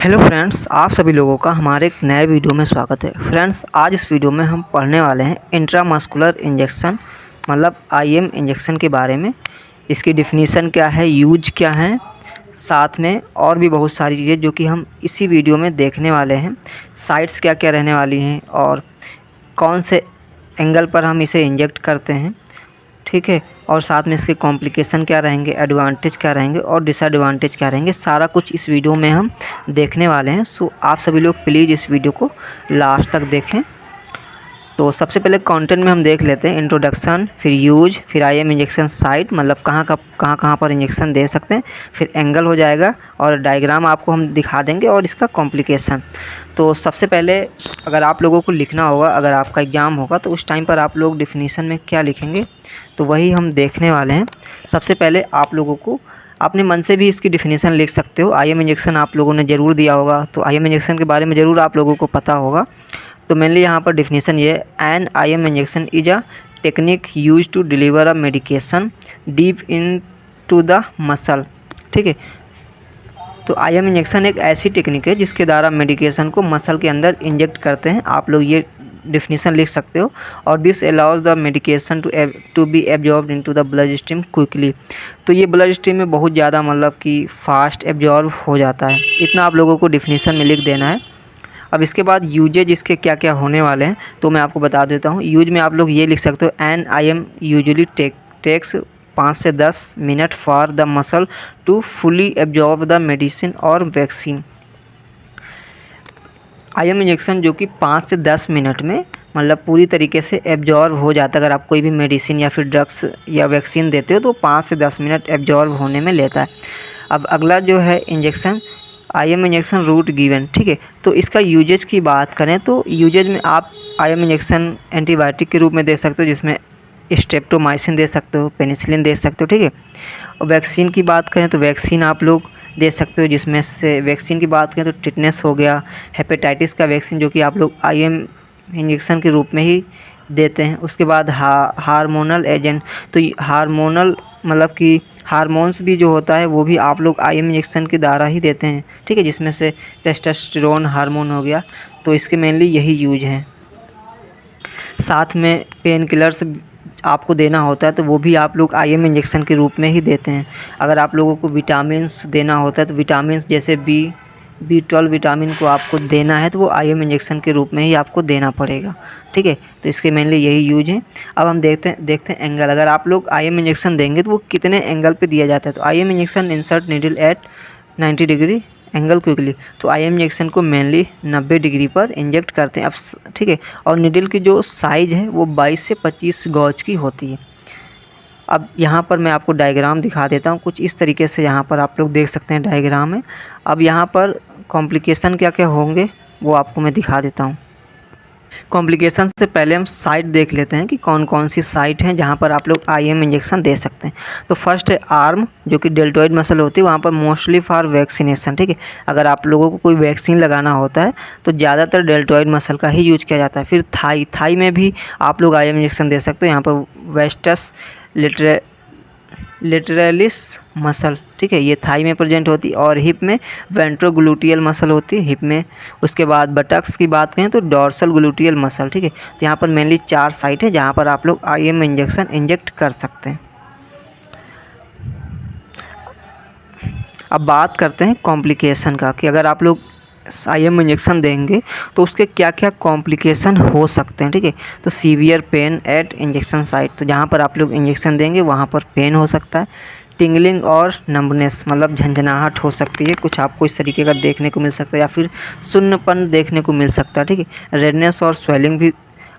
Hello friends, आप सभी लोगों का हमारे एक नए वीडियो में स्वागत है। फ्रेंड्स, आज इस वीडियो में हम पढ़ने वाले हैं इंट्रामस्कुलर इंजेक्शन मतलब आईएम इंजेक्शन के बारे में। इसकी डिफिनीशन क्या है, यूज क्या है, साथ में और भी बहुत सारी चीज़ें जो कि हम इसी वीडियो में देखने वाले हैं। साइट्स क्या क्या रहने वाली हैं और कौन से एंगल पर हम इसे इंजेक्ट करते हैं, ठीक है, और साथ में इसके कॉम्प्लिकेशन क्या रहेंगे, एडवांटेज क्या रहेंगे और डिसएडवांटेज क्या रहेंगे, सारा कुछ इस वीडियो में हम देखने वाले हैं। सो आप सभी लोग प्लीज़ इस वीडियो को लास्ट तक देखें। तो सबसे पहले कंटेंट में हम देख लेते हैं इंट्रोडक्शन, फिर यूज, फिर आईएम इंजेक्शन साइट मतलब कहाँ पर इंजेक्शन दे सकते हैं, फिर एंगल हो जाएगा और डायग्राम आपको हम दिखा देंगे और इसका कॉम्प्लिकेशन। तो सबसे पहले अगर आप लोगों को लिखना होगा, अगर आपका एग्ज़ाम होगा तो उस टाइम पर आप लोग डिफिनीसन में क्या लिखेंगे तो वही हम देखने वाले हैं। सबसे पहले आप लोगों को अपने मन से भी इसकी डिफिनीसन लिख सकते हो। आईएम इंजेक्शन आप लोगों ने ज़रूर दिया होगा, तो आईएम इंजेक्शन के बारे में ज़रूर आप लोगों को पता होगा। तो मेनली यहाँ पर डिफिनीसन ये है, an IM injection is a technique use to deliver a medication deep into the muscle. ठीक है, तो आईएम इंजेक्शन एक ऐसी टेक्निक है जिसके द्वारा मेडिकेशन को मसल के अंदर इंजेक्ट करते हैं। आप लोग ये डिफिनीसन लिख सकते हो। और this allows the medication to be absorb into the blood stream quickly. तो ये ब्लड स्ट्रीम में बहुत ज़्यादा मतलब कि फ़ास्ट एब्जॉर्ब हो जाता है। इतना आप लोगों को डिफिनीसन में लिख देना है। अब इसके बाद यूजेज इसके क्या क्या होने वाले हैं तो मैं आपको बता देता हूँ। यूज में आप लोग ये लिख सकते हो, an I M usually takes 5 से 10 minute for the muscle to fully absorb the medicine और वैक्सीन। आईएम इंजेक्शन जो कि 5 से 10 मिनट में मतलब पूरी तरीके से एब्जॉर्ब हो जाता है। अगर आप कोई भी मेडिसिन या फिर ड्रग्स या वैक्सीन देते हो तो 5 से 10 मिनट एब्जॉर्ब होने में लेता है। अब अगला जो है injection, IM injection route given. ठीक है, तो इसका यूजेज की बात करें तो यूजेज में आप आईएम इंजेक्शन एंटीबायोटिक के रूप में दे सकते हो, जिसमें स्ट्रेप्टोमाइसिन दे सकते हो, पेनिसिलिन दे सकते हो। ठीक है, और वैक्सीन की बात करें तो वैक्सीन आप लोग दे सकते हो, जिसमें से वैक्सीन की बात करें तो टिटनेस हो गया, हेपेटाइटिस का वैक्सीन जो कि आप लोग आईएम इंजेक्शन के रूप में ही देते हैं। उसके बाद हार्मोनल एजेंट, तो हार्मोनल मतलब कि हार्मोन्स भी जो होता है वो भी आप लोग आईएम इंजेक्शन के द्वारा ही देते हैं। ठीक है, जिसमें से टेस्टोस्टेरोन हार्मोन हो गया, तो इसके मेनली यही यूज हैं। साथ में पेन किलर्स आपको देना होता है तो वो भी आप लोग आईएम इंजेक्शन के रूप में ही देते हैं। अगर आप लोगों को विटामिन्स देना होता है तो विटामिन्स जैसे बी 12 विटामिन को आपको देना है तो वो आईएम इंजेक्शन के रूप में ही आपको देना पड़ेगा। ठीक है, तो इसके मेनली यही यूज है। अब हम देखते हैं एंगल। अगर आप लोग आईएम इंजेक्शन देंगे तो वो कितने एंगल पे दिया जाता है। तो IM injection insert needle at 90 degree angle quickly. तो आईएम इंजेक्शन को मेनली 90 डिग्री पर इंजेक्ट करते हैं। अब ठीक है, और निडल की जो साइज़ है वो 22 से 25 गॉज की होती है। अब यहाँ पर मैं आपको डायग्राम दिखा देता हूँ कुछ इस तरीके से। यहाँ पर आप लोग देख सकते हैं डायग्राम में। अब यहाँ पर कॉम्प्लिकेशन क्या क्या होंगे वो आपको मैं दिखा देता हूँ। कॉम्प्लिकेशन से पहले हम साइट देख लेते हैं कि कौन कौन सी साइट हैं जहाँ पर आप लोग आईएम इंजेक्शन दे सकते हैं। तो फर्स्ट है आर्म, जो कि डेल्टॉइड मसल होती है, वहाँ पर मोस्टली फॉर वैक्सीनेशन। ठीक है, अगर आप लोगों को कोई वैक्सीन लगाना होता है तो ज़्यादातर डेल्टॉइड मसल का ही यूज किया जाता है। फिर थाई में भी आप लोग आईएम इंजेक्शन दे सकते हो। यहाँ पर वेस्टस लेटरलिस मसल, ठीक है, ये थाई में प्रेजेंट होती है। और हिप में वेंट्रोग्लूटियल मसल होती है हिप में। उसके बाद बटक्स की बात करें तो डॉर्सल ग्लूटियल मसल। ठीक है, तो यहाँ पर मेनली 4 साइट है जहाँ पर आप लोग आईएम इंजेक्शन इंजेक्ट कर सकते हैं। अब बात करते हैं कॉम्प्लिकेशन का कि अगर आप लोग आईएम इंजेक्शन देंगे तो उसके क्या क्या कॉम्प्लिकेशन हो सकते हैं। ठीक है, तो severe pain eight injection site, तो जहाँ पर आप लोग इंजेक्शन देंगे वहाँ पर पेन हो सकता है। टिंगलिंग और नंबनेस मतलब झंझनाहट हो सकती है, कुछ आपको इस तरीके का देखने को मिल सकता है, या फिर सुन्नपन देखने को मिल सकता है। ठीक है, रेडनेस और स्वेलिंग भी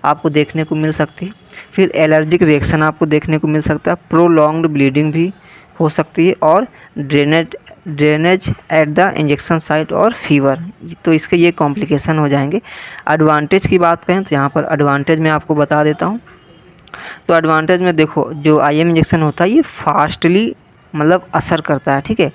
आपको देखने को मिल सकती है। फिर एलर्जिक रिएक्शन आपको देखने को मिल सकता है। प्रोलॉन्ग्ड ब्लीडिंग भी हो सकती है और drainage at the injection site और फीवर, तो इसके ये कॉम्प्लिकेशन हो जाएंगे। एडवांटेज की बात करें तो यहाँ पर एडवांटेज मैं आपको बता देता हूँ। तो एडवांटेज में देखो, जो आईएम इंजेक्शन होता है ये फास्टली मतलब असर करता है। ठीक है,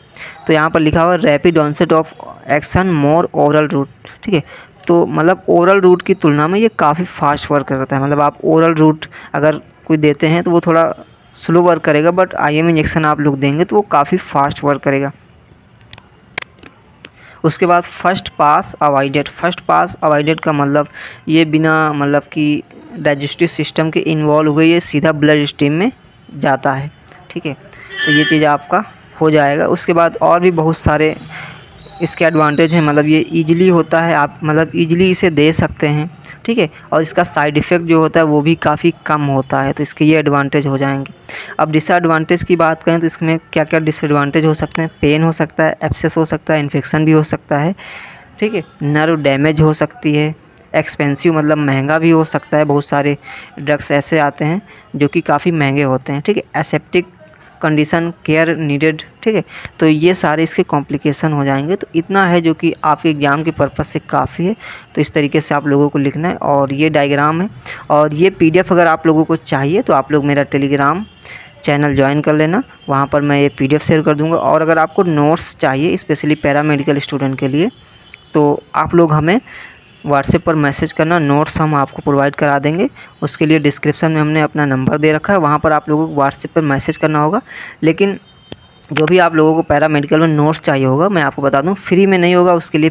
तो यहाँ पर लिखा हुआ rapid onset of action more oral route. ठीक है, तो मतलब ओरल रूट की तुलना में ये काफ़ी फास्ट वर्क करता है। मतलब आप ओरल रूट अगर कोई देते हैं तो वो थोड़ा स्लो वर्क करेगा, बट आईएम इंजेक्शन आप लोग देंगे तो वो काफ़ी फास्ट वर्क करेगा। उसके बाद first pass avoided. First pass avoided का मतलब ये बिना मतलब कि डाइजेस्टिव सिस्टम के इन्वॉल्व हुए ये सीधा ब्लड स्ट्रीम में जाता है, ठीक है। तो ये चीज़ आपका हो जाएगा। उसके बाद और भी बहुत सारे इसके एडवांटेज हैं, मतलब ये ईजिली होता है, आप मतलब ईजिली इसे दे सकते हैं, ठीक है। और इसका साइड इफ़ेक्ट जो होता है वो भी काफ़ी कम होता है, तो इसके ये एडवांटेज हो जाएंगे। अब डिसएडवांटेज की बात करें तो इसमें क्या क्या डिसएडवांटेज हो सकते हैं। पेन हो सकता है, एब्सेस हो सकता है, इन्फेक्शन भी हो सकता है, ठीक है। नर्व डैमेज हो सकती है, एक्सपेंसिव मतलब महंगा भी हो सकता है। बहुत सारे ड्रग्स ऐसे आते हैं जो कि काफ़ी महंगे होते हैं, ठीक है। एसेप्टिक कंडीशन, केयर नीडेड, ठीक है। तो ये सारे इसके कॉम्प्लिकेशन हो जाएंगे। तो इतना है जो कि आपके एग्ज़ाम के पर्पज़ से काफ़ी है। तो इस तरीके से आप लोगों को लिखना है। और ये डायग्राम है और ये PDF अगर आप लोगों को चाहिए तो आप लोग मेरा टेलीग्राम चैनल ज्वाइन कर लेना, वहाँ पर मैं ये PDF शेयर कर दूँगा। और अगर आपको नोट्स चाहिए स्पेशली पैरामेडिकल स्टूडेंट के लिए तो आप लोग हमें व्हाट्सएप पर मैसेज करना, नोट्स हम आपको प्रोवाइड करा देंगे। उसके लिए डिस्क्रिप्शन में हमने अपना नंबर दे रखा है, वहाँ पर आप लोगों को व्हाट्सएप पर मैसेज करना होगा। लेकिन जो भी आप लोगों को पैरामेडिकल में नोट्स चाहिए होगा, मैं आपको बता दूँ फ्री में नहीं होगा, उसके लिए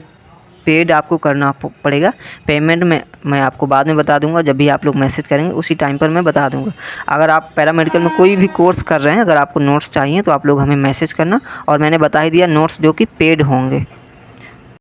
पेड आपको करना पड़ेगा। पेमेंट में मैं आपको बाद में बता दूंगा, जब भी आप लोग मैसेज करेंगे उसी टाइम पर मैं बता दूंगा। अगर आप पैरामेडिकल में कोई भी कोर्स कर रहे हैं, अगर आपको नोट्स चाहिए तो आप लोग हमें मैसेज करना। और मैंने बता ही दिया नोट्स जो कि पेड होंगे।